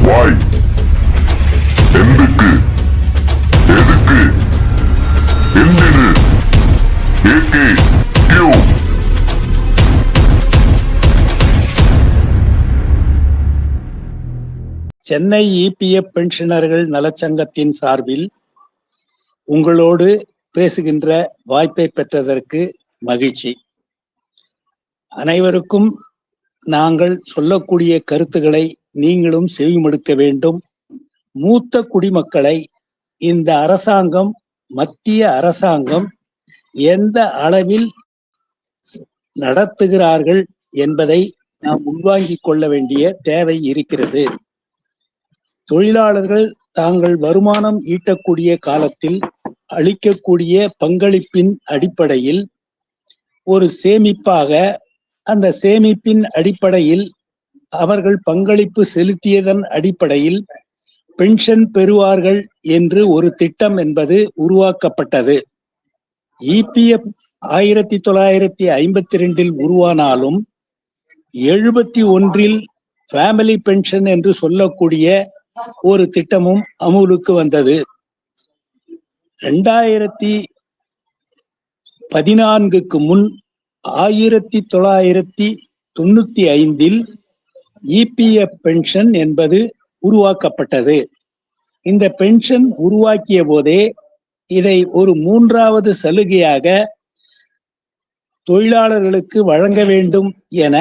வாய் எந்துக்கு எதுக்கு எந்திரு AK Q. Chennai EPF பென்ஷனர்கள் நலச்சங்கத்தின் சார்பில் உங்களோடு பேசுகின்ற வாய்ப்பை பெற்றதற்கு மகிழ்ச்சி. அனைவருக்கும் நாங்கள் சொல்லக்கூடிய கருத்துக்களை நீங்களும் செவிமடுக்க வேண்டும். மூத்த குடிமக்களை இந்த அரசாங்கம், மத்திய அரசாங்கம் எந்த அளவில் நடத்துகிறார்கள் என்பதை நாம் உள்வாங்கிக் கொள்ள வேண்டிய தேவை இருக்கிறது. தொழிலாளர்கள் தாங்கள் வருமானம் ஈட்டக்கூடிய காலத்தில் அளிக்கக்கூடிய பங்களிப்பின் அடிப்படையில் ஒரு சேமிப்பாக, அந்த சேமிப்பின் அடிப்படையில் அவர்கள் பங்களிப்பு செலுத்தியதன் அடிப்படையில் பென்ஷன் பெறுவார்கள் என்று ஒரு திட்டம் என்பது உருவாக்கப்பட்டது. இபிஎஃப் 1952 உருவானாலும் 71 ஃபேமிலி பென்ஷன் என்று சொல்லக்கூடிய ஒரு திட்டமும் அமுலுக்கு வந்தது. 2014 முன் 1995 இபிஎஃப் பென்ஷன் என்பது உருவாக்கப்பட்டது. இந்த பென்ஷன் உருவாக்கிய போதே இதை ஒரு 3வது சலுகையாக தொழிலாளர்களுக்கு வழங்க வேண்டும் என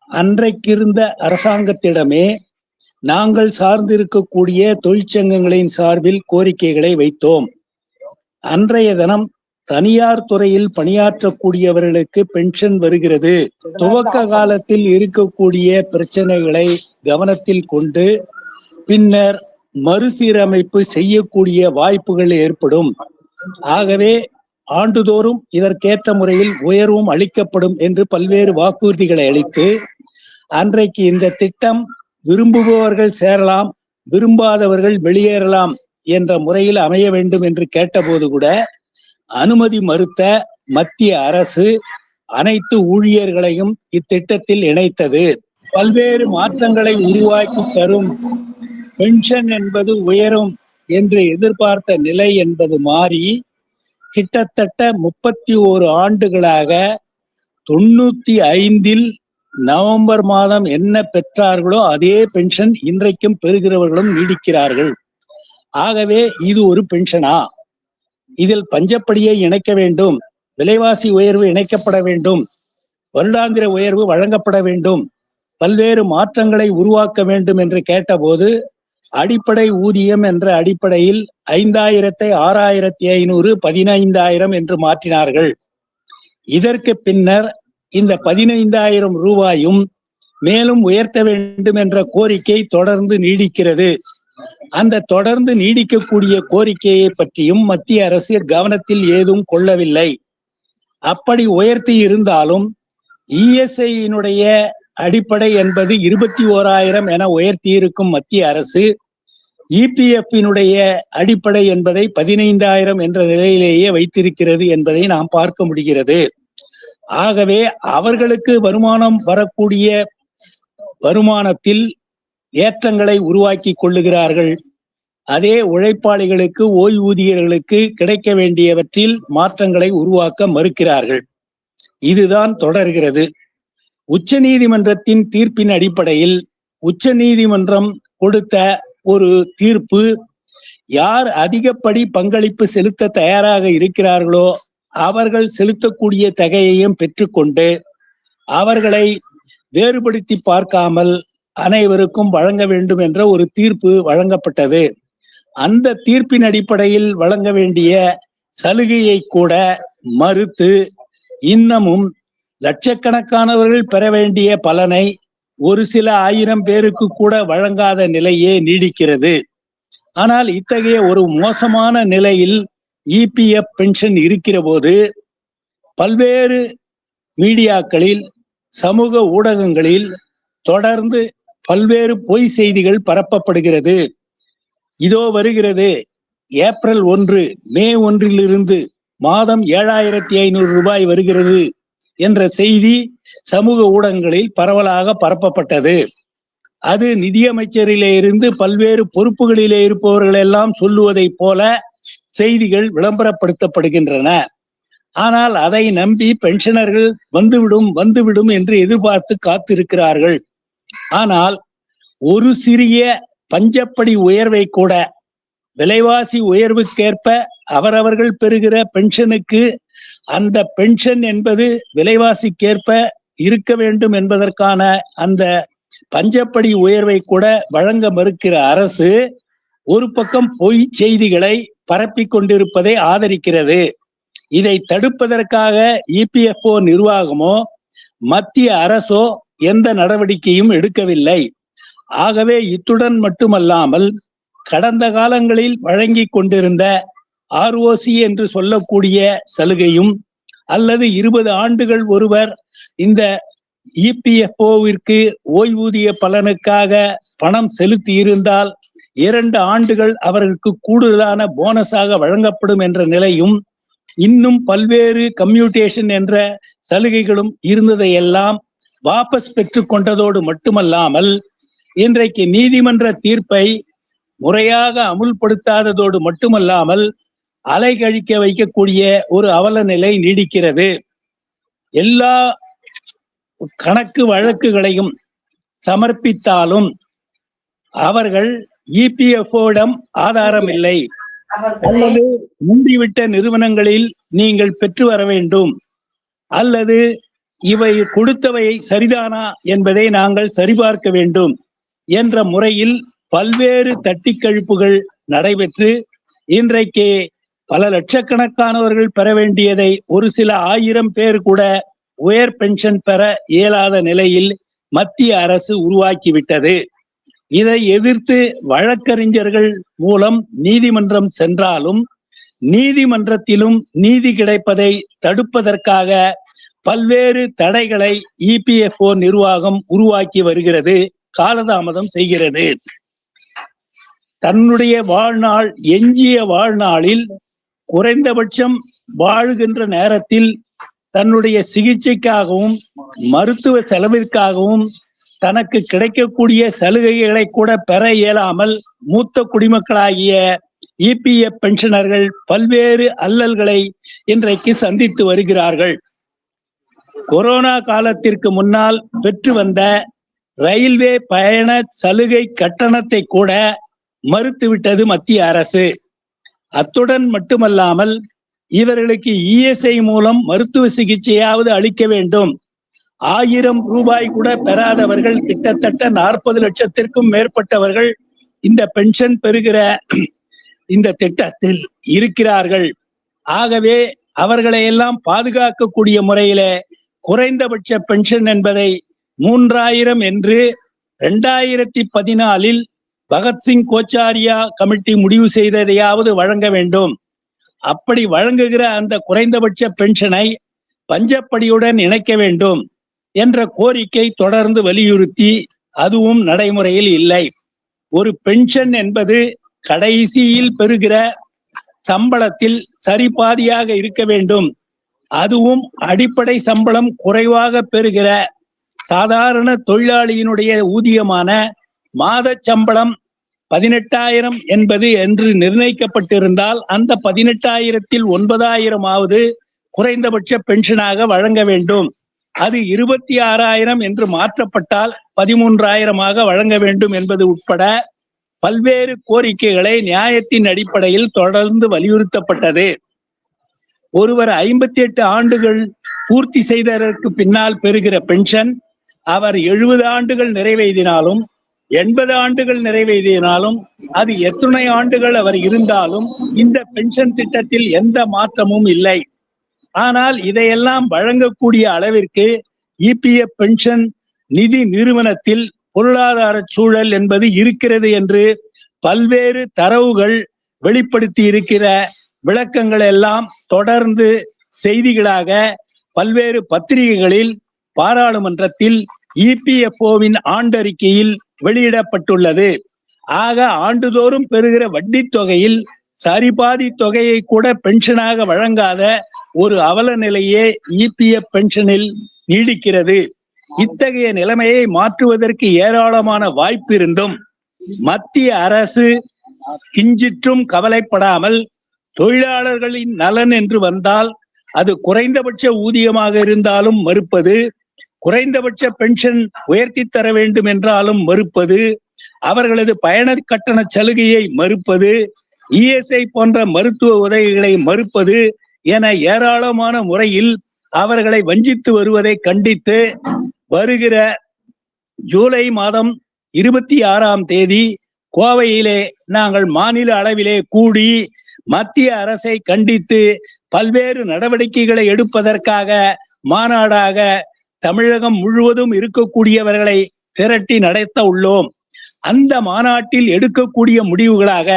அன்றைக்கிருந்த அரசாங்கத்திடமே நாங்கள் சார்ந்திருக்கக்கூடிய தொழிற்சங்கங்களின் சார்பில் கோரிக்கைகளை வைத்தோம். அன்றைய தினம் தனியார் துறையில் பணியாற்றக்கூடியவர்களுக்கு பென்ஷன் வருகிறது, துவக்க காலத்தில் இருக்கக்கூடிய பிரச்சனைகளை கவனத்தில் கொண்டு பின்னர் மறுசீரமைப்பு செய்யக்கூடிய வாய்ப்புகள் ஏற்படும். ஆகவே ஆண்டுதோறும் இதற்கேற்ற முறையில் உயர்வும் அளிக்கப்படும் என்று பல்வேறு வாக்குறுதிகளை அளித்து, அன்றைக்கு இந்த திட்டம் விரும்புபவர்கள் சேரலாம், விரும்பாதவர்கள் வெளியேறலாம் என்ற முறையில் அமைய வேண்டும் என்று கேட்டபோது கூட அனுமதி மறுத்த மத்திய அரசு அனைத்து ஊழியர்களையும் இத்திட்டத்தில் இணைத்தது. பல்வேறு மாற்றங்களை உருவாக்கி தரும், பென்ஷன் என்பது உயரும் என்று எதிர்பார்த்த நிலை என்பது மாறி கிட்டத்தட்ட 31 ஆண்டுகளாக 95 நவம்பர் மாதம் என்ன பெற்றார்களோ அதே பென்ஷன் இன்றைக்கும் பெறுகிறவர்களும் நீடிக்கிறார்கள். ஆகவே இது ஒரு பென்ஷனா? இதில் பஞ்சப்படியை இணைக்க வேண்டும், விலைவாசி உயர்வு இணைக்கப்பட வேண்டும், வருடாந்திர உயர்வு வழங்கப்பட வேண்டும், பல்வேறு மாற்றங்களை உருவாக்க வேண்டும் என்று கேட்டபோது அடிப்படை ஊதியம் என்ற அடிப்படையில் 5000ஐ 6500, 15000 என்று மாற்றினார்கள். இதற்கு பின்னர் இந்த 15000 ரூபாயும் மேலும் உயர்த்த வேண்டும் என்ற கோரிக்கை தொடர்ந்து நீடிக்கிறது. அந்த தொடர்ந்து நீடிக்கக்கூடிய கோரிக்கையை பற்றியும் மத்திய அரசு கவனத்தில் ஏதும் கொள்ளவில்லை. அப்படி உயர்த்தி இருந்தாலும் இஎஸ்ஐயினுடைய அடிப்படை என்பது 21000 என உயர்த்தி இருக்கும் மத்திய அரசு இபிஎஃப்பினுடைய அடிப்படை என்பதை 15000 என்ற நிலையிலேயே வைத்திருக்கிறது என்பதை நாம் பார்க்க முடிகிறது. ஆகவே அவர்களுக்கு வருமானம் வரக்கூடிய வருமானத்தில் ஏற்றங்களை உருவாக்கி கொள்ளுகிறார்கள். அதே உழைப்பாளிகளுக்கு, ஓய்வூதியர்களுக்கு கிடைக்க வேண்டியவற்றில் மாற்றங்களை உருவாக்க மறுக்கிறார்கள். இதுதான் தொடர்கிறது. உச்ச நீதிமன்றத்தின் தீர்ப்பின் அடிப்படையில் உச்ச நீதிமன்றம் கொடுத்த ஒரு தீர்ப்பு, யார் அதிகப்படி பங்களிப்பு செலுத்த தயாராக இருக்கிறார்களோ அவர்கள் செலுத்தக்கூடிய தொகையையும் பெற்றுக்கொண்டு அவர்களை வேறுபடுத்தி பார்க்காமல் அனைவருக்கும் வழங்க வேண்டும் என்ற ஒரு தீர்ப்பு வழங்கப்பட்டது. அந்த தீர்ப்பின் அடிப்படையில் வழங்க வேண்டிய சலுகையை கூட மறுத்து இன்னமும் லட்சக்கணக்கானவர்கள் பெற வேண்டிய பலனை ஒரு சில 1000 பேருக்கு கூட வழங்காத நிலையே நீடிக்கிறது. ஆனால் இத்தகைய ஒரு மோசமான நிலையில் இபிஎஃப் பென்ஷன் இருக்கிற போது பல்வேறு மீடியாக்களில், சமூக ஊடகங்களில் தொடர்ந்து பல்வேறு பொய் செய்திகள் பரப்பப்படுகிறது. இதோ வருகிறது, ஏப்ரல் 1, மே 1 மாதம் 7500 ரூபாய் வருகிறது என்ற செய்தி சமூக ஊடகங்களில் பரவலாக பரப்பப்பட்டது. அது நிதியமைச்சரிலே இருந்து பல்வேறு பொறுப்புகளிலே இருப்பவர்கள் எல்லாம் சொல்லுவதைப் போல செய்திகள் விளம்பரப்படுத்தப்படுகின்றன. ஆனால் அதை நம்பி பென்ஷனர்கள் வந்துவிடும் என்று எதிர்பார்த்து காத்திருக்கிறார்கள். ஆனால் ஒரு சிறிய பஞ்சப்படி உயர்வை கூட, விலைவாசி உயர்வுக்கேற்ப அவரவர்கள் பெறுகிற பென்ஷனுக்கு அந்த பென்ஷன் என்பது விலைவாசிக்கேற்ப இருக்க வேண்டும் என்பதற்கான அந்த பஞ்சப்படி உயர்வை கூட வழங்க மறுக்கிற அரசு ஒரு பக்கம் பொய் செய்திகளை பரப்பிக் கொண்டிருப்பதை ஆதரிக்கிறது. இதை தடுப்பதற்காக இபிஎஃப்ஓ நிர்வாகமோ மத்திய அரசோ எந்த நடவடிக்கையும் எடுக்கவில்லை. ஆகவே இத்துடன் மட்டுமல்லாமல் கடந்த காலங்களில் வழங்கி கொண்டிருந்த ஆர்ஓசி என்று சொல்லக்கூடிய சலுகையும், அல்லது 20 ஆண்டுகள் ஒருவர் இந்த இபிஎஃப்ஓவிற்கு ஓய்வூதிய பலனுக்காக பணம் செலுத்தி இருந்தால் 2 ஆண்டுகள் அவர்களுக்கு கூடுதலான போனஸாக வழங்கப்படும் என்ற நிலையும், இன்னும் பல்வேறு கம்யூட்டேஷன் என்ற சலுகைகளும் இருந்ததையெல்லாம் வாபஸ் பெற்றுக் கொண்டதோடு மட்டுமல்லாமல் இன்றைக்கு நீதிமன்ற தீர்ப்பை முறையாக அமுல்படுத்தாததோடு மட்டுமல்லாமல் அலைகழிக்க வைக்கக்கூடிய ஒரு அவல நிலை நீடிக்கிறது. எல்லா கணக்கு வழக்குகளையும் சமர்ப்பித்தாலும் அவர்கள் இபிஎஃப்ஓவிடம் ஆதாரம் இல்லை, அல்லது மூடிவிட்ட நிறுவனங்களில் நீங்கள் பெற்று வர வேண்டும், அல்லது இவை கொடுத்தவை சரிதானா என்பதை நாங்கள் சரிபார்க்க வேண்டும் என்ற முறையில் பல்வேறு தட்டிக்கழிப்புகள் நடைபெற்று இன்றைக்கு பல லட்சக்கணக்கானவர்கள் பெற வேண்டியதை ஒரு சில 1000 பேர் கூட உயர் பென்ஷன் பெற இயலாத நிலையில் மத்திய அரசு உருவாக்கிவிட்டது. இதை எதிர்த்து வழக்கறிஞர்கள் மூலம் நீதிமன்றம் சென்றாலும் நீதிமன்றத்திலும் நீதி கிடைப்பதை தடுப்பதற்காக பல்வேறு தடைகளை இபிஎஃப்ஓ நிர்வாகம் உருவாக்கி வருகிறது, காலதாமதம் செய்கிறது. தன்னுடைய வாழ்நாள், எஞ்சிய வாழ்நாளில் குறைந்தபட்சம் வாழுகின்ற நேரத்தில் தன்னுடைய சிகிச்சைக்காகவும் மருத்துவ செலவிற்காகவும் தனக்கு கிடைக்கக்கூடிய சலுகைகளை கூட பெற இயலாமல் மூத்த குடிமக்களாகிய இபிஎஃப் பென்ஷனர்கள் பல்வேறு அல்லல்களை இன்றைக்கு சந்தித்து வருகிறார்கள். கொரோனா காலத்திற்கு முன்னால் பெற்று வந்த ரயில்வே பயண சலுகை கட்டணத்தை கூட மறுத்துவிட்டது மத்திய அரசு. அத்துடன் மட்டுமல்லாமல் இவர்களுக்கு இஎஸ்ஐ மூலம் மருத்துவ சிகிச்சையாவது அளிக்க வேண்டும். 1000 ரூபாய் கூட பெறாதவர்கள் கிட்டத்தட்ட 40 லட்சத்திற்கும் மேற்பட்டவர்கள் இந்த பென்ஷன் பெறுகிற இந்த திட்டத்தில் இருக்கிறார்கள். ஆகவே அவர்களை எல்லாம் பாதுகாக்கக்கூடிய முறையில குறைந்தபட்ச பென்ஷன் என்பதை 3000 என்று 2014 பகத்சிங் கோச்சாரியா கமிட்டி முடிவு செய்ததையாவது வழங்க வேண்டும். அப்படி வழங்குகிற அந்த குறைந்தபட்ச பென்ஷனை பஞ்சப்படியுடன் இணைக்க வேண்டும் என்ற கோரிக்கை தொடர்ந்து வலியுறுத்தி அதுவும் நடைமுறையில் இல்லை. ஒரு பென்ஷன் என்பது கடைசியில் பெறுகிற சம்பளத்தில் சரிபாதியாக இருக்க வேண்டும். அதுவும் அடிப்படை சம்பளம் குறைவாக பெறுகிற சாதாரண தொழிலாளியினுடைய ஊதியமான மாத சம்பளம் 18,000 என்பது என்று நிர்ணயிக்கப்பட்டிருந்தால் அந்த 18,000-ல் 9,000-ஆவது குறைந்தபட்ச பென்ஷனாக வழங்க வேண்டும். அது 26,000 என்று மாற்றப்பட்டால் 13,000-ஆக வழங்க வேண்டும் என்பது உட்பட பல்வேறு கோரிக்கைகளை நியாயத்தின் அடிப்படையில் தொடர்ந்து வலியுறுத்தப்பட்டது. ஒருவர் 58 ஆண்டுகள் பூர்த்தி செய்ததற்கு பின்னால் பெறுகிற பென்ஷன் அவர் 70 ஆண்டுகள் நிறைவேறினாலும் 80 ஆண்டுகள் நிறைவேறினாலும் அது எத்தனை ஆண்டுகள் அவர் இருந்தாலும் இந்த பென்ஷன் திட்டத்தில் எந்த மாற்றமும் இல்லை. ஆனால் இதையெல்லாம் வழங்கக்கூடிய அளவிற்கு இபிஎஃப் பென்ஷன் நிதி நிறுவனத்தில் பொருளாதார சூழல் என்பது இருக்கிறது என்று பல்வேறு தரவுகள் வெளிப்படுத்தி இருக்கிற விளக்கங்கள் எல்லாம் தொடர்ந்து செய்திகளாக பல்வேறு பத்திரிகைகளில், பாராளுமன்றத்தில், இபிஎஃப்ஓவின் ஆண்டறிக்கையில் வெளியிடப்பட்டுள்ளது. ஆக ஆண்டுதோறும் பெறுகிற வட்டி தொகையில் சரிபாதி தொகையை கூட பென்ஷனாக வழங்காத ஒரு அவல நிலையே இபிஎஃப் பென்ஷனில் நீடிக்கிறது. இத்தகைய நிலைமையை மாற்றுவதற்கு ஏராளமான வாய்ப்பு இருந்தும் மத்திய அரசு கிஞ்சிற்றும் கவலைப்படாமல் தொழிலாளர்களின் நலன் என்று வந்தால் அது குறைந்தபட்ச ஊதியமாக இருந்தாலும் மறுப்பது, குறைந்தபட்ச பென்ஷன் உயர்த்தி தர வேண்டும் என்றாலும் மறுப்பது, அவர்களது பயண கட்டண சலுகையை மறுப்பது, இஎஸ்ஐ போன்ற மருத்துவ உதவிகளை மறுப்பது என ஏராளமான முறையில் அவர்களை வஞ்சித்து வருவதை கண்டித்து வருகிற ஜூலை மாதம் 26ஆம் தேதி கோவையிலே நாங்கள் மாநில அளவிலே கூடி மத்திய அரசை கண்டித்து பல்வேறு நடவடிக்கைகளை எடுப்பதற்காக மாநாடாக தமிழகம் முழுவதும் இருக்கக்கூடியவர்களை திரட்டி நடத்த உள்ளோம். அந்த மாநாட்டில் எடுக்கக்கூடிய முடிவுகளாக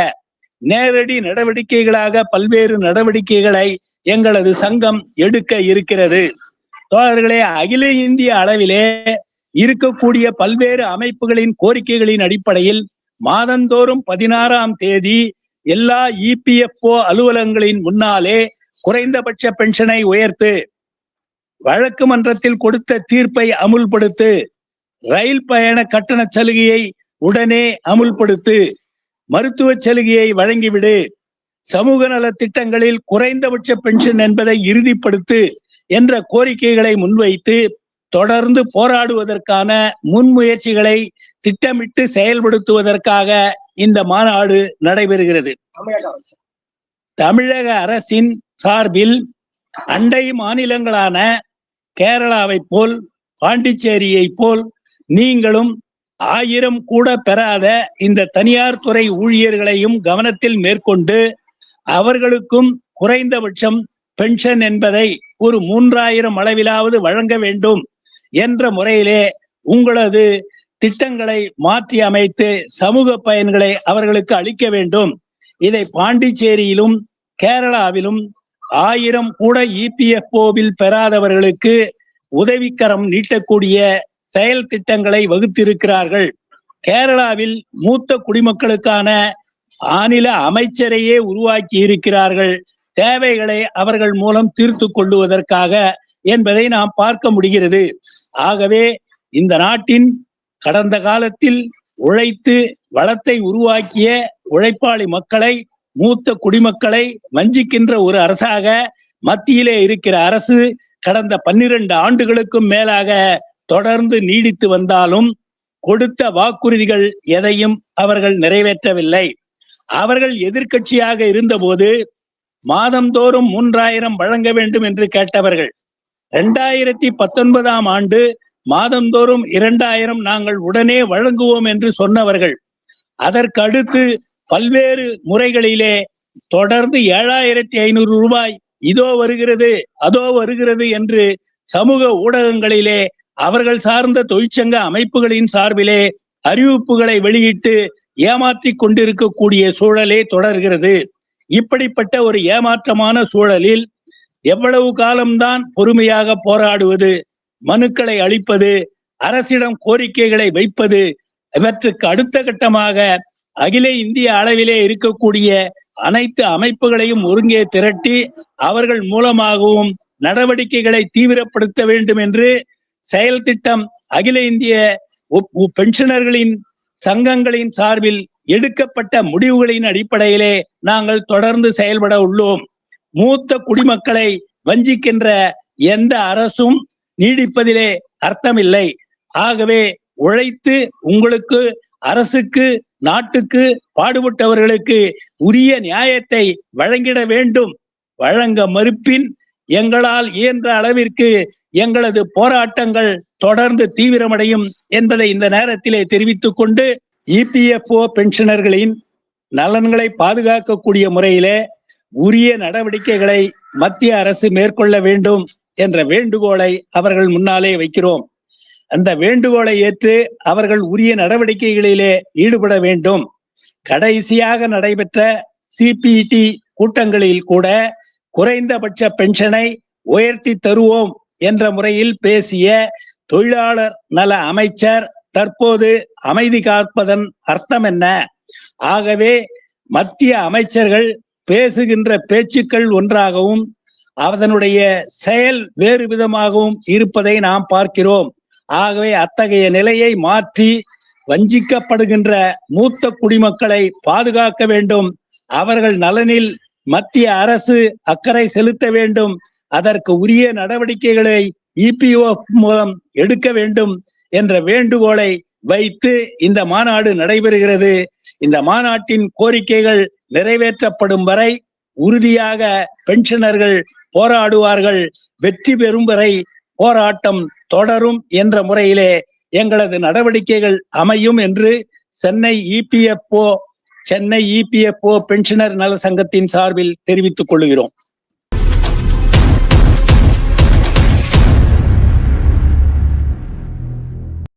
நேரடி நடவடிக்கைகளாக பல்வேறு நடவடிக்கைகளை எங்களது சங்கம் எடுக்க இருக்கிறது. தோழர்களே, அகில இந்திய அளவிலே இருக்கக்கூடிய பல்வேறு அமைப்புகளின் கோரிக்கைகளின் அடிப்படையில் மாதந்தோறும் 16ஆம் தேதி எல்லா இபிஎஃப்ஓ அலுவலகங்களின் முன்னாலே குறைந்தபட்ச பென்ஷனை உயர்த்து, வழக்கு மன்றத்தில் கொடுத்த தீர்ப்பை அமுல்படுத்து, ரயில் பயண கட்டண சலுகையை உடனே அமுல்படுத்து, மருத்துவ சலுகையை வழங்கிவிடு, சமூக நல திட்டங்களில் குறைந்தபட்ச பென்ஷன் என்பதை இறுதிப்படுத்து என்ற கோரிக்கைகளை முன்வைத்து தொடர்ந்து போராடுவதற்கான முன்முயற்சிகளை திட்டமிட்டு செயல்படுத்துவதற்காக இந்த மாநாடு நடைபெறுகிறது. தமிழக அரசின் சார்பில் அண்டை மாநிலங்களான கேரளாவை போல் பாண்டிச்சேரியை போல் நீங்களும் 1000 கூட பெறாத இந்த தனியார் துறை ஊழியர்களையும் கவனத்தில் மேற்கொண்டு அவர்களுக்கும் குறைந்தபட்சம் பென்ஷன் என்பதை ஒரு 3000 அளவிலாவது வழங்க வேண்டும் என்ற முறையிலே உங்களது திட்டங்களை மாற்றி அமைத்து சமூக பயன்களை அவர்களுக்கு அளிக்க வேண்டும். இதை பாண்டிச்சேரியிலும் கேரளாவிலும் 1000 கூட இபிஎஃப்ஓவில் பெறாதவர்களுக்கு உதவிக்கரம் நீட்டக்கூடிய செயல் திட்டங்களை வகுத்திருக்கிறார்கள். கேரளாவில் மூத்த குடிமக்களுக்கான மாநில அமைச்சரையே உருவாக்கி இருக்கிறார்கள், தேவைகளை அவர்கள் மூலம் தீர்த்து கொள்ளுவதற்காக என்பதை நாம் பார்க்க முடிகிறது. ஆகவே இந்த நாட்டின் கடந்த காலத்தில் உழைத்து வளத்தை உருவாக்கிய உழைப்பாளி மக்களை, மூத்த குடிமக்களை வஞ்சிக்கின்ற ஒரு அரசாக மத்தியிலே இருக்கிற அரசு கடந்த 12 ஆண்டுகளுக்கும் மேலாக தொடர்ந்து நீடித்து வந்தாலும் கொடுத்த வாக்குறுதிகள் எதையும் அவர்கள் நிறைவேற்றவில்லை. அவர்கள் எதிர்க்கட்சியாக இருந்தபோது மாதந்தோறும் 3000 வழங்க வேண்டும் என்று கேட்டவர்கள். 2019ஆம் ஆண்டு மாதந்தோறும் 2000 நாங்கள் உடனே வழங்குவோம் என்று சொன்னவர்கள். அதற்கு அடுத்து பல்வேறு முறைகளிலே தொடர்ந்து 7500 ரூபாய் இதோ வருகிறது அதோ வருகிறது என்று சமூக ஊடகங்களிலே அவர்கள் சார்ந்த தொழிற்சங்க அமைப்புகளின் சார்பிலே அறிவிப்புகளை வெளியிட்டு ஏமாற்றி கொண்டிருக்கக்கூடிய சூழலே தொடர்கிறது. இப்படிப்பட்ட ஒரு ஏமாற்றமான சூழலில் எவ்வளவு காலம்தான் பொறுமையாக போராடுவது, மனுக்களை அளிப்பது, அரசிடம் கோரிக்கைகளை வைப்பது? இவற்றுக்கு அடுத்த கட்டமாக அகில இந்திய அளவிலே இருக்கக்கூடிய அனைத்து அமைப்புகளையும் ஒருங்கே திரட்டி அவர்கள் மூலமாகவும் நடவடிக்கைகளை தீவிரப்படுத்த வேண்டும் என்று செயல் திட்டம் அகில இந்திய பென்ஷனர்களின் சங்கங்களின் சார்பில் எடுக்கப்பட்ட முடிவுகளின் அடிப்படையிலே நாங்கள் தொடர்ந்து செயல்பட உள்ளோம். மூத்த குடிமக்களை வஞ்சிக்கின்ற எந்த அரசும் நீடிப்பதிலே அர்த்தமில்லை. ஆகவே உழைத்து உங்களுக்கு, அரசுக்கு, நாட்டுக்கு பாடுபட்டவர்களுக்கு உரிய நியாயத்தை வழங்கிட வேண்டும். வழங்க மறுப்பின் எங்களால் இயன்ற அளவிற்கு எங்களது போராட்டங்கள் தொடர்ந்து தீவிரமடையும் என்பதை இந்த நேரத்திலே தெரிவித்துக் கொண்டு, இபிஎஃப்ஓ பென்ஷனர்களின் நலன்களை பாதுகாக்கக்கூடிய முறையிலே உரிய நடவடிக்கைகளை மத்திய அரசு மேற்கொள்ள வேண்டும் என்ற வேண்டுகோளை அவர்கள் முன்னாலே வைக்கிறோம். அந்த வேண்டுகோளை ஏற்று அவர்கள் உரிய நடவடிக்கைகளிலே ஈடுபட வேண்டும். கடைசியாக நடைபெற்ற சிபிடி கூட்டங்களில் கூட குறைந்தபட்ச பென்ஷனை உயர்த்தி தருவோம் என்ற முறையில் பேசிய தொழிலாளர் நல அமைச்சர் தற்போது அமைதி காப்பதன் அர்த்தம் என்ன? ஆகவே மத்திய அமைச்சர்கள் பேசுகின்ற பேச்சுக்கள் ஒன்றாகவும் அதனுடைய செயல் வேறு விதமாகவும் இருப்பதை நாம் பார்க்கிறோம். ஆகவே அத்தகைய நிலையை மாற்றி வஞ்சிக்கப்படுகின்ற மூத்த குடிமக்களை பாதுகாக்க வேண்டும். அவர்கள் நலனில் மத்திய அரசு அக்கறை செலுத்த வேண்டும். அதற்கு உரிய நடவடிக்கைகளை EPF மூலம் எடுக்க வேண்டும் என்ற வேண்டுகோளை வைத்து இந்த மாநாடு நடைபெறுகிறது. இந்த மாநாட்டின் கோரிக்கைகள் நிறைவேற்றப்படும் வரை உறுதியாக பென்ஷனர்கள் போராடுவார்கள். வெற்றி பெறும் வரை போராட்டம் தொடரும் என்ற முறையிலே எங்களது நடவடிக்கைகள் அமையும் என்று சென்னை EPFO பென்ஷனர் நல சங்கத்தின் சார்பில் தெரிவித்துக் கொள்கிறோம்.